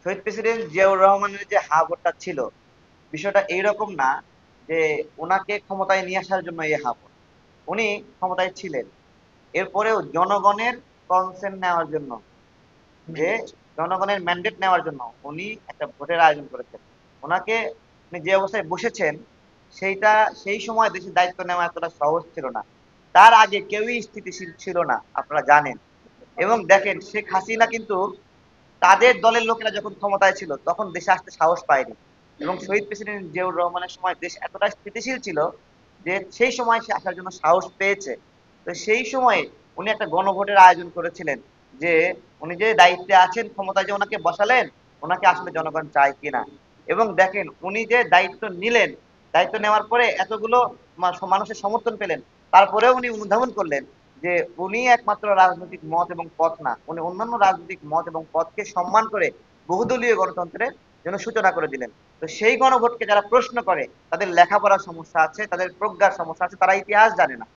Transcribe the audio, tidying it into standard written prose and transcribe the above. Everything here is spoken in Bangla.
শহীদ প্রেসিডেন্ট জিয়াউর রহমানের যে হা ভোটটা ছিল, বিষয়টা এইরকম না যে ওনাকে ক্ষমতায় নিয়ে আসার জন্য এই হা ভোট। উনি ক্ষমতায় ছিলেন, এরপরেও জনগণের কনসেন্ট নেওয়ার জন্য, যে ম্যান্ডেট। জনগণের ম্যান্ডেট নেওয়ার জন্য উনি একটা ভোটের আয়োজন করেছেন। ওনাকে উনি যে অবস্থায় বসেছেন, সেইটা সেই সময় দেশের দায়িত্ব নেওয়া এতটা সহজ ছিল না। তার আগে কেউই স্থিতিশীল ছিল না, আপনারা জানেন। এবং দেখেন, শেখ হাসিনা কিন্তু তাদের দলের লোকেরা যখন ক্ষমতায় ছিল তখন দেশে আসতে সাহস পায়নি, এবং শহীদ প্রেসিডেন্ট জিয়াউর রহমানের সময় দেশ এতটা স্থিতিশীল ছিল যে সেই সময় সে আসার জন্য সাহস পেয়েছে। তো সেই সময়ে উনি একটা গণভোটের আয়োজন করেছিলেন, যে উনি যে দায়িত্বে আছেন, ক্ষমতায় যে ওনাকে বসালেন, ওনাকে আসলে জনগণ চায় কিনা। এবং দেখেন, উনি যে দায়িত্ব নিলেন, দায়িত্ব নেওয়ার পরে এতগুলো মানুষের সমর্থন পেলেন, তারপরেও উনি অনুধাবন করলেন যে উনি একমাত্র রাজনৈতিক মত এবং পথ না, উনি অন্যান্য রাজনৈতিক মত এবং পথকে সম্মান করে বহুদলীয় গণতন্ত্রের জন্য সূচনা করে দিলেন। তো সেই গণভোটকে যারা প্রশ্ন করে, তাদের লেখাপড়ার সমস্যা আছে, তাদের প্রজ্ঞার সমস্যা আছে, তারা ইতিহাস জানে না।